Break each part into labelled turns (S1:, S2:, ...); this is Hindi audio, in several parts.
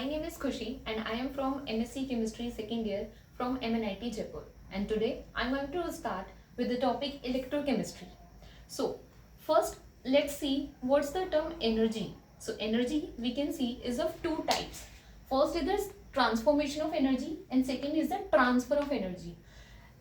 S1: My name is Khushi and I am from MSc Chemistry second year from MNIT Jaipur. And today I am going to start with the topic electrochemistry. So first let's see what's the term energy. So energy we can see is of two types. First is the transformation of energy and second is the transfer of energy.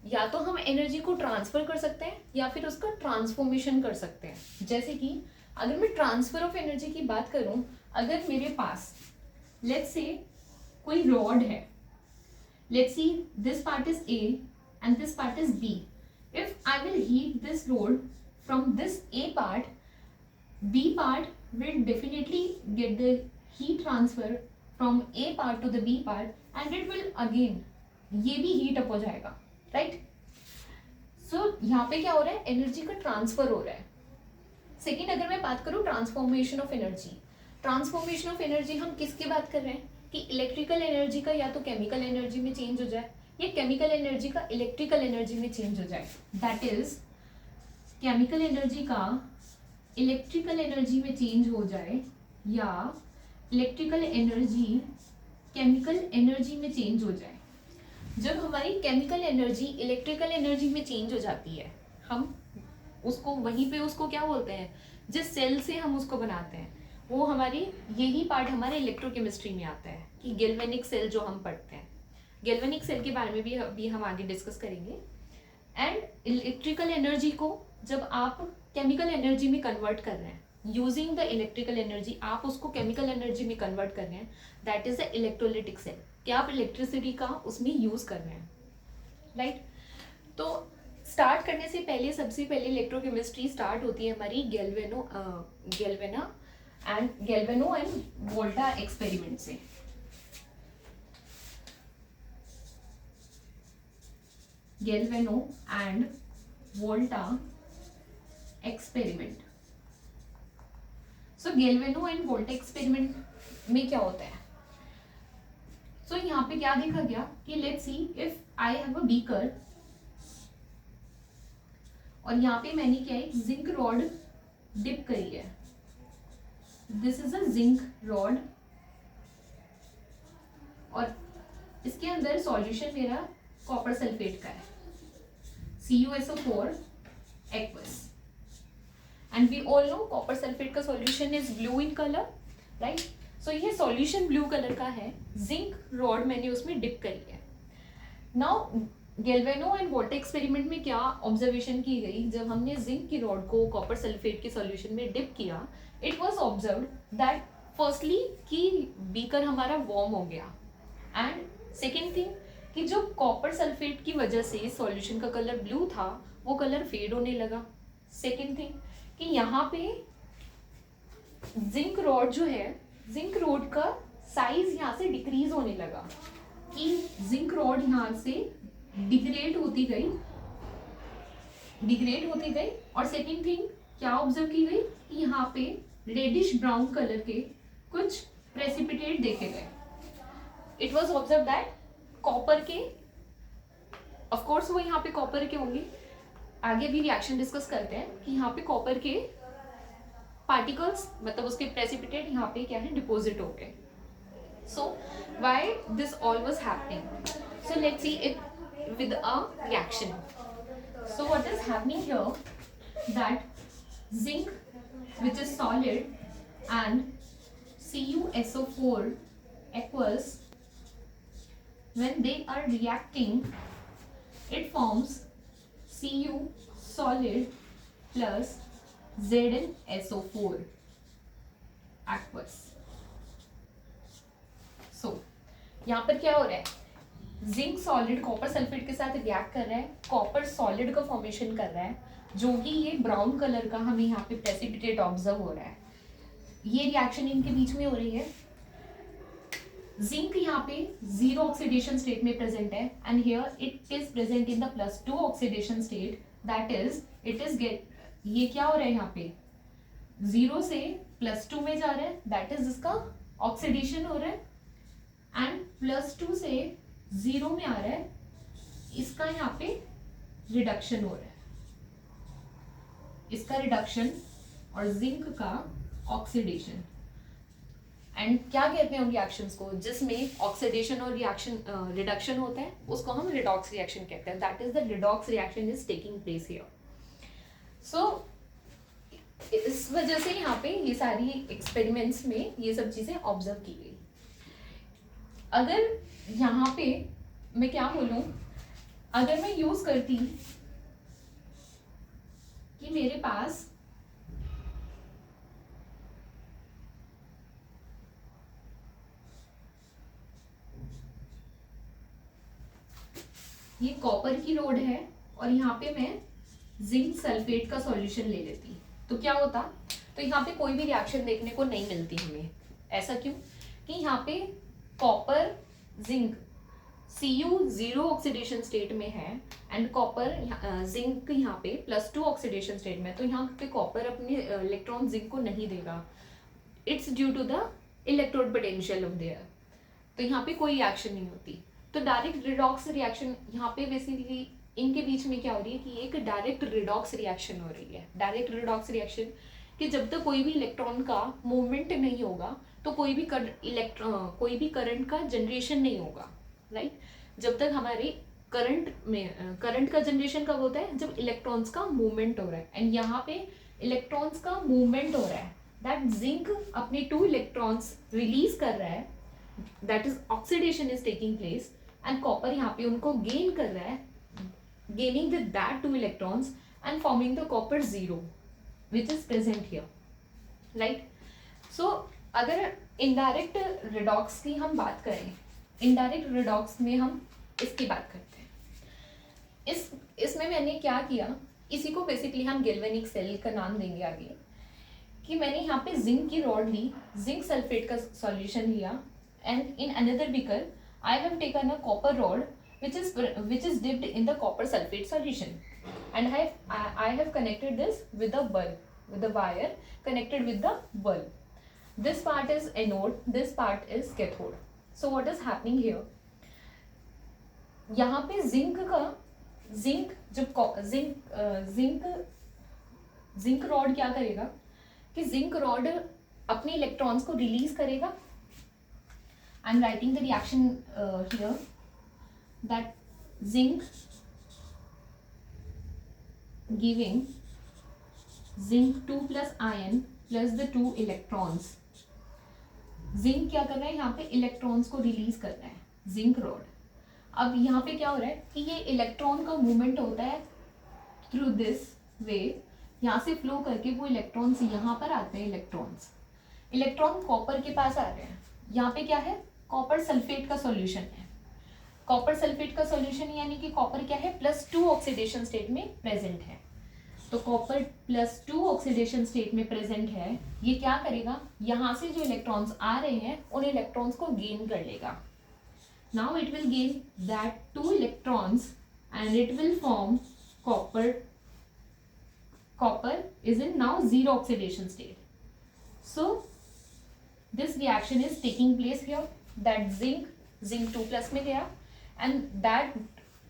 S1: या तो हम एनर्जी को ट्रांसफर कर सकते हैं या फिर उसका ट्रांसफॉर्मेशन कर सकते हैं. जैसे कि अगर मैं ट्रांसफर ऑफ एनर्जी की बात करूं, अगर मेरे पास लेट्स से कोई रॉड है, let's see this part is A and this part is B. If I will heat this rod from this A part, B part will definitely get the heat transfer from A part to the B part and it will again ये भी हीट अप हो जाएगा, राइट. सो यहाँ पे क्या हो रहा है, एनर्जी का ट्रांसफर हो रहा है. सेकेंड अगर मैं बात करूँ transformation of energy, transformation of energy हम किसकी बात कर रहे हैं कि इलेक्ट्रिकल एनर्जी का या तो केमिकल एनर्जी में चेंज हो जाए या केमिकल एनर्जी का इलेक्ट्रिकल एनर्जी में चेंज हो जाए. दैट इज केमिकल एनर्जी का इलेक्ट्रिकल एनर्जी में चेंज हो जाए या इलेक्ट्रिकल एनर्जी केमिकल एनर्जी में चेंज हो जाए. जब हमारी केमिकल एनर्जी इलेक्ट्रिकल एनर्जी में चेंज हो जाती है, हम उसको वहीं पे उसको क्या बोलते हैं, जिस सेल से हम उसको बनाते हैं वो हमारी यही पार्ट हमारे इलेक्ट्रोकेमिस्ट्री में आता है कि गैल्वेनिक सेल जो हम पढ़ते हैं. गैल्वेनिक सेल के बारे में भी अभी हम आगे डिस्कस करेंगे. एंड इलेक्ट्रिकल एनर्जी को जब आप केमिकल एनर्जी में कन्वर्ट कर रहे हैं यूजिंग द इलेक्ट्रिकल एनर्जी, आप उसको केमिकल एनर्जी में कन्वर्ट कर रहे हैं, that is the electrolytic cell. कि आप इलेक्ट्रिसिटी का उसमें यूज कर रहे हैं, राइट. तो स्टार्ट करने से पहले सबसे पहले इलेक्ट्रोकेमिस्ट्री स्टार्ट होती है हमारी गैल्वेनो एंड वोल्टा एक्सपेरिमेंट से. Galvani and Volta experiment. So Galvani and Volta experiment में क्या होता है. सो यहाँ पे क्या देखा गया कि let's see if I have a beaker और यहाँ पे मैंने क्या एक जिंक रॉड डिप करी है. This is a zinc rod और इसके अंदर सॉल्यूशन मेरा कॉपर सल्फेट का है, CuSO4 aqueous. And we all know copper sulphate का solution is blue in colour, right. So ये सॉल्यूशन ब्लू कलर का है, जिंक रॉड मैंने उसमें डिप करी है. नाउ गैल्वेनो एंड वोल्टा एक्सपेरिमेंट में क्या ऑब्जर्वेशन की गई, जब हमने जिंक की रॉड को कॉपर सल्फेट के सॉल्यूशन में डिप किया, it was observed that firstly कि बीकर हमारा वार्म हो गया एंड सेकेंड थिंग कि जो कॉपर सल्फेट की वजह से सॉल्यूशन का कलर ब्लू था वो कलर फेड होने लगा. सेकेंड थिंग कि यहाँ पे जिंक रॉड जो है, जिंक रॉड का साइज यहाँ से डिक्रीज होने लगा कि जिंक रॉड यहाँ से डिग्रेड होती गई और सेकेंड थिंग क्या ऑब्जर्व की गई कि यहाँ पे रेडिश ब्राउन कलर के कुछ प्रेसिपिटेट देखे गए. It was observe that copper के, ऑफ कोर्स वो यहाँ पे कॉपर के होंगे, आगे भी रिएक्शन डिस्कस करते हैं कि यहाँ पे कॉपर के पार्टिकल्स मतलब उसके प्रेसिपिटेट यहाँ पे क्या है डिपोजिट हो गए. So why this all was happening. So let's see it with a reaction. So what is happening here, that zinc which is solid and CuSO4 aqueous, when they are reacting it forms Cu solid plus ZnSO4 aqueous. So यहाँ पर क्या हो रहा है, जिंक सॉलिड कॉपर सल्फेट के साथ रिएक्ट कर रहा है, कॉपर सॉलिड का फॉर्मेशन कर रहा है जो कि ये ब्राउन कलर का हमें यहाँ पे प्रेसिपिटेट ऑब्जर्व हो रहा है. ये रिएक्शन इनके बीच में हो रही है. जिंक यहाँ पे जीरो ऑक्सीडेशन स्टेट में प्रेजेंट है and here it is present in the +2 oxidation state. That is it is ये क्या हो रहा है यहाँ पे जीरो से +2 में जा रहा है, दैट इज इसका ऑक्सीडेशन हो रहा है एंड +2 से जीरो में आ रहा है, इसका यहाँ पे रिडक्शन हो रहा है, इसका रिडक्शन और जिंक का ऑक्सीडेशन. एंड क्या कहते हैं उन रिएक्शंस को, जिसमें ऑक्सीडेशन और रिएक्शन रिडक्शन होता है, उसको हम रिडॉक्स रिएक्शन कहते हैं. That is the redox reaction is taking place here. So इस वजह से यहाँ पे ये सारी एक्सपेरिमेंट्स में ये सब चीजें ऑब्जर्व की गई. अगर यहाँ पे मैं क्या बोलूँ, अगर मैं यूज करती कि मेरे पास ये कॉपर की रोड है और यहाँ पे मैं जिंक सल्फेट का सॉल्यूशन ले लेती, तो क्या होता, तो यहाँ पे कोई भी रिएक्शन देखने को नहीं मिलती हमें. ऐसा क्यों? कि यहाँ पे copper zinc Cu zero oxidation state में है एंड कॉपर जिंक यहाँ पे +2 ऑक्सीडेशन स्टेट में, तो यहाँ पे कॉपर अपने इलेक्ट्रॉन जिंक को नहीं देगा. It's due to the electrode potential of their. तो यहाँ पे कोई रिएक्शन नहीं होती. तो डायरेक्ट रिडॉक्स रिएक्शन यहाँ पे बेसिकली इनके बीच में क्या हो रही है कि एक डायरेक्ट रिडॉक्स रिएक्शन हो रही है. डायरेक्ट रिडॉक्स रिएक्शन कि जब तक कोई भी इलेक्ट्रॉन का मूवमेंट नहीं होगा तो कोई भी करंट का जनरेशन नहीं होगा. राइट. जब तक हमारे करंट का जनरेशन कब होता है, जब इलेक्ट्रॉन्स का मूवमेंट हो रहा है. एंड यहाँ पे इलेक्ट्रॉन्स का मूवमेंट हो रहा है. दैट जिंक अपने 2 इलेक्ट्रॉन्स रिलीज कर रहा है, that is oxidation is taking place, and copper यहाँ पे उनको गेन कर रहा है, gaining with that 2 electrons and forming the copper zero which is present here. Right. So अगर इनडायरेक्ट रिडॉक्स की हम बात करें, इनडायरेक्ट रिडॉक्स में हम इसकी बात करते हैं. इसमें मैंने क्या किया, इसी को बेसिकली हम गैल्वेनिक सेल का नाम देंगे आगे, कि मैंने यहाँ पे जिंक की रॉड ली, जिंक सल्फेट का सॉल्यूशन लिया, and in another beaker I have taken a copper rod which is dipped in the copper sulfate solution, and I have connected this with the bulb, with the wire connected with the bulb. This part is anode, this part is cathode. So what is happening here, यहाँ पे जिंक रॉड क्या करेगा कि जिंक रॉड अपने इलेक्ट्रॉन्स को रिलीज करेगा. I am writing the reaction here, that zinc giving zinc 2 plus ion plus the 2 electrons. Zinc क्या कर रहा है, यहाँ पे इलेक्ट्रॉन्स को रिलीज कर रहा है, जिंक रॉड. अब यहाँ पे क्या हो रहा है कि ये इलेक्ट्रॉन का मूवमेंट होता है थ्रू दिस वे, यहाँ से फ्लो करके वो इलेक्ट्रॉन्स यहाँ पर आते हैं. इलेक्ट्रॉन कॉपर के पास आ रहे हैं. यहाँ पे क्या है, कॉपर सल्फेट का सॉल्यूशन है. कॉपर सल्फेट का सॉल्यूशन यानी कि कॉपर क्या है, +2 ऑक्सीडेशन स्टेट में प्रेजेंट है. तो कॉपर +2 ऑक्सीडेशन स्टेट में प्रेजेंट है. ये क्या करेगा, यहाँ से जो इलेक्ट्रॉन्स आ रहे हैं उन इलेक्ट्रॉन्स को गेन कर लेगा. Now it will gain that 2 electrons and it will form copper. Copper is in now 0 oxidation state. So this reaction is taking place here. That zinc 2+ में गया, and that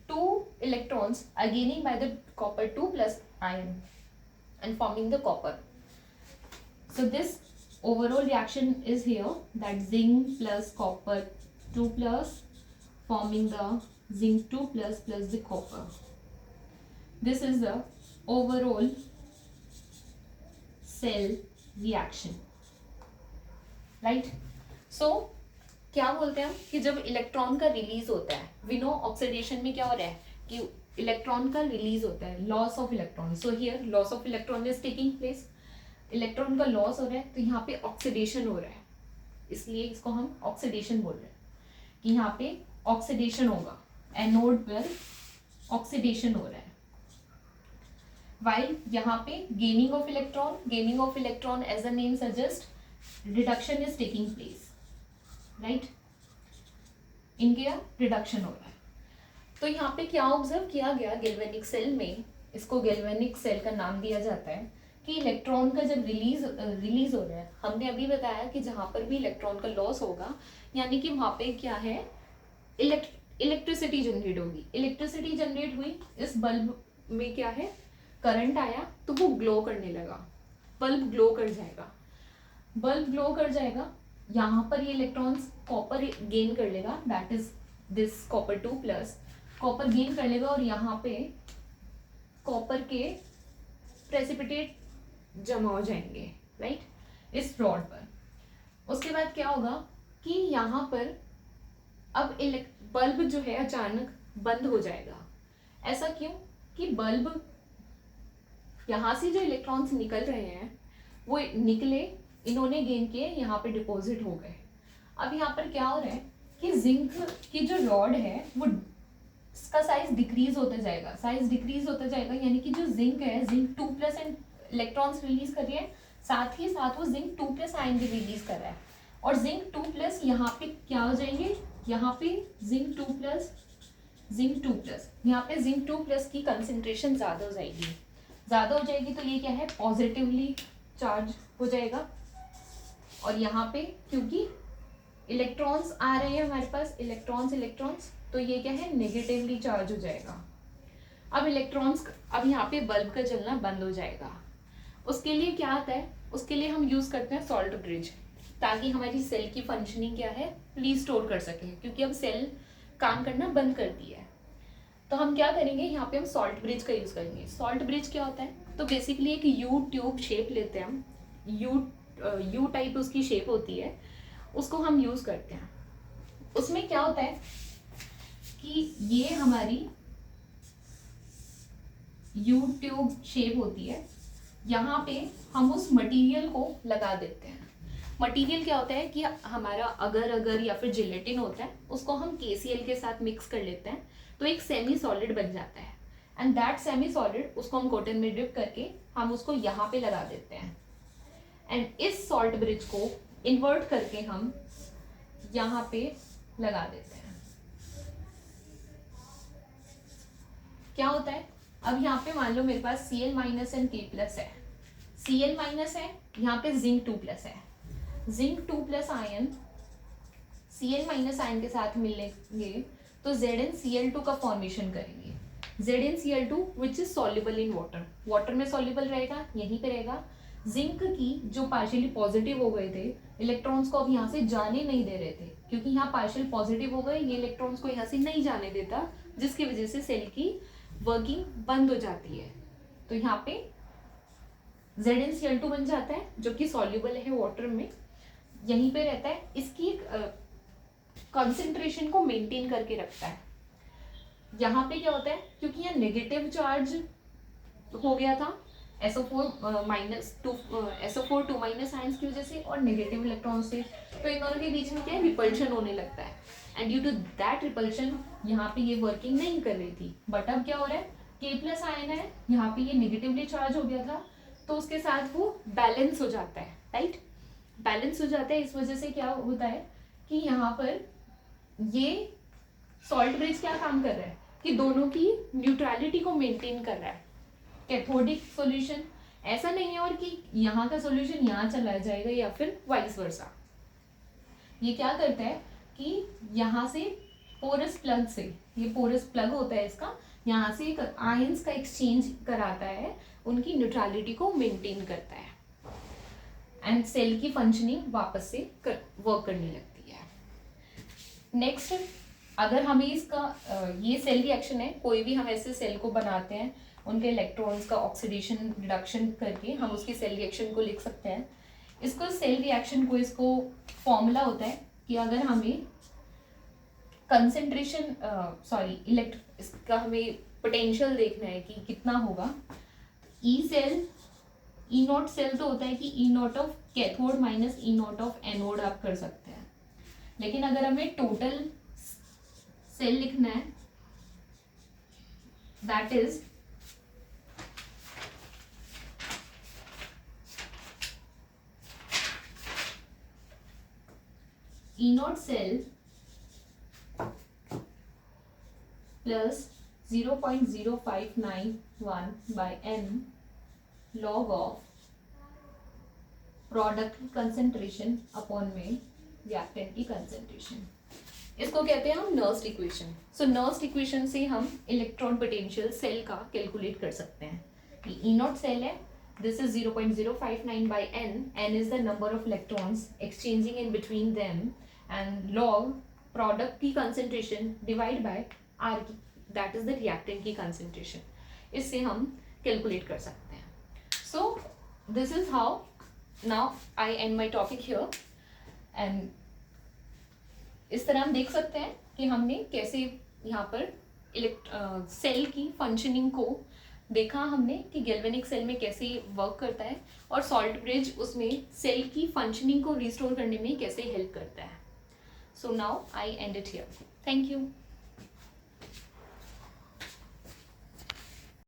S1: 2 electrons are gaining by the copper 2+ ion and forming the copper. So this overall reaction is here, that zinc plus copper 2+ forming the zinc 2+ plus the copper. This is the overall cell reaction, right? So क्या बोलते हैं हम कि जब इलेक्ट्रॉन का रिलीज होता है, वी नो ऑक्सीडेशन में क्या हो रहा है कि इलेक्ट्रॉन का रिलीज होता है, loss of electron. So here loss of electron is taking place. Electron का लॉस हो रहा है तो यहाँ पे ऑक्सीडेशन हो रहा है, इसलिए इसको हम ऑक्सीडेशन बोल रहे हैं कि यहाँ पे ऑक्सीडेशन होगा, एनोड पर ऑक्सीडेशन हो रहा है. वाइल यहाँ पे gaining of electron as the name suggest, reduction is taking place. Right. इनके रिडक्शन हो रहा है. तो यहाँ पे क्या ऑब्जर्व किया गया गैल्वेनिक सेल में, इसको गैल्वेनिक सेल का नाम दिया जाता है, कि इलेक्ट्रॉन का जब रिलीज हो रहा है, हमने अभी बताया कि जहाँ पर भी इलेक्ट्रॉन का लॉस होगा यानी कि वहाँ पे क्या है, इलेक्ट्रिसिटी जनरेट होगी. इलेक्ट्रिसिटी जनरेट हुई, इस बल्ब में क्या है, करंट आया तो वो ग्लो करने लगा, बल्ब ग्लो कर जाएगा. यहाँ पर ये इलेक्ट्रॉन्स कॉपर गेन कर लेगा, that is this copper 2 plus copper gain कर लेगा और यहाँ पे कॉपर के प्रेसिपिटेट जमा हो जाएंगे, राइट, इस रॉड पर। उसके बाद क्या होगा कि यहाँ पर अब बल्ब जो है अचानक बंद हो जाएगा। ऐसा क्यों? कि बल्ब यहाँ से जो इलेक्ट्रॉन्स निकल रहे हैं वो निकले, इन्होंने गेन किए, यहाँ पे डिपॉजिट हो गए। अब यहाँ पर क्या हो रहा है कि जिंक की जो रॉड है वो इसका साइज डिक्रीज होता जाएगा, साइज डिक्रीज होता जाएगा, यानी कि जो जिंक है, zinc 2 plus and electrons release कर रही है, साथ ही साथ वो जिंक 2 प्लस आयन भी रिलीज कर रहा है। और जिंक 2 प्लस यहाँ पे क्या हो जाएंगे, यहाँ पे जिंक 2 प्लस यहाँ पे जिंक 2 प्लस की कंसेंट्रेशन ज़्यादा हो जाएगी, तो ये क्या है, पॉजिटिवली चार्ज हो जाएगा। और यहाँ पे क्योंकि इलेक्ट्रॉन्स आ रहे हैं हमारे पास, इलेक्ट्रॉन्स, तो ये क्या है, नेगेटिवली चार्ज हो जाएगा। अब यहाँ पे बल्ब का जलना बंद हो जाएगा। उसके लिए क्या आता है, उसके लिए हम यूज़ करते हैं सॉल्ट ब्रिज, ताकि हमारी सेल की फंक्शनिंग क्या है, रीस्टोर कर सके, क्योंकि अब सेल काम करना बंद कर दिया है। तो हम क्या करेंगे, यहाँ पे हम सॉल्ट ब्रिज का यूज़ करेंगे। सॉल्ट ब्रिज क्या होता है, तो बेसिकली एक यू ट्यूब शेप लेते हैं हम, यू टाइप उसकी शेप होती है, उसको हम यूज़ करते हैं। उसमें क्या होता है कि ये हमारी यू ट्यूब शेप होती है, यहाँ पे हम उस मटेरियल को लगा देते हैं। मटेरियल क्या होता है कि हमारा अगर या फिर जिलेटिन होता है, उसको हम KCl के साथ मिक्स कर लेते हैं, तो एक सेमी सॉलिड बन जाता है। एंड दैट सेमी सॉलिड, उसको हम कॉटन में डिप करके हम उसको यहाँ पे लगा देते हैं। एंड इस सॉल्ट ब्रिज को इन्वर्ट करके हम यहाँ पे लगा देते हैं। क्या होता है, अब यहाँ पे मान लो मेरे पास Cl minus and K plus है, Cl माइनस है, यहाँ पे जिंक 2 प्लस है, zinc 2 plus ion Cl minus ion के साथ मिलेंगे तो ZnCl2 का फॉर्मेशन करेंगे। ZnCl2 which is soluble in water, water में सॉल्युबल रहेगा, यहीं पे रहेगा। जिंक की जो पार्शियली पॉजिटिव हो गए थे इलेक्ट्रॉन्स को अब यहाँ से जाने नहीं दे रहे थे, क्योंकि यहाँ पार्शियल पॉजिटिव हो गए, ये इलेक्ट्रॉन्स को यहाँ से नहीं जाने देता, जिसकी वजह से सेल की वर्किंग बंद हो जाती है। तो यहाँ पे ZnCl2 बन जाता है, जो कि सॉल्युबल है वाटर में, यहीं पे रहता है, इसकी कंसंट्रेशन को मेंटेन करके रखता है। यहाँ पे क्या होता है, क्योंकि यहाँ नेगेटिव चार्ज हो गया था SO4 माइनस 2 माइनस आयंस की वजह से और नेगेटिव इलेक्ट्रॉन से, तो इन दोनों के बीच में क्या है, रिपल्शन होने लगता है। And due to that repulsion यहाँ पे ये वर्किंग नहीं कर रही थी, बट अब क्या हो रहा है, K प्लस आयन है, यहाँ पे ये नेगेटिवली चार्ज हो गया था, तो उसके साथ वो बैलेंस हो जाता है, राइट, बैलेंस हो जाता है। इस वजह से क्या होता है कि यहाँ पर ये सॉल्ट ब्रिज क्या काम कर रहा है कि दोनों की न्यूट्रलिटी को मेंटेन कर रहा है। कैथोडिक सॉल्यूशन ऐसा नहीं है और कि यहाँ का सॉल्यूशन यहाँ चला जाएगा या फिर वाइस वर्सा। ये क्या करता है कि यहाँ से पोरस प्लग से, ये पोरस प्लग होता है इसका, यहाँ से आयंस का एक्सचेंज कराता है, उनकी न्यूट्रलिटी को मेंटेन करता है एंड सेल की फंक्शनिंग वापस से वर्क करने लगती है। नेक्स्ट, अगर हमें इसका ये सेल रिएक्शन है, कोई भी हम ऐसे सेल को बनाते हैं, उनके इलेक्ट्रॉन्स का ऑक्सीडेशन रिडक्शन करके हम उसकी सेल रिएक्शन को लिख सकते हैं। इसको सेल रिएक्शन को, इसको फॉर्मूला होता है कि अगर हमें कंसेंट्रेशन इसका हमें पोटेंशियल देखना है कि कितना होगा, ई नॉट सेल तो होता है कि E naught of cathode minus E naught of anode आप कर सकते हैं, लेकिन अगर हमें टोटल सेल लिखना है that is E not cell plus 0.0591 by n log of product concentration upon में रिएक्टेंट की कंसेंट्रेशन। इसको कहते हैं हम Nernst equation. So Nernst equation से हम इलेक्ट्रॉन पोटेंशियल सेल का कैलकुलेट कर सकते हैं कि ई नॉट सेल है, this is 0.059 by n is the number of electrons exchanging in between them, and log product की concentration divide by R की, that is the reactant की concentration. इससे हम calculate कर सकते हैं. So this is how now I end my topic here, and इस तरह हम देख सकते हैं कि हमने कैसे यहाँ पर सेल की फंक्शनिंग को देखा हमने कि गैल्वेनिक सेल में कैसे वर्क करता है, और सॉल्ट ब्रिज उसमें सेल की फंक्शनिंग को रिस्टोर करने में कैसे हेल्प करता है. So now I and it here. Thank you.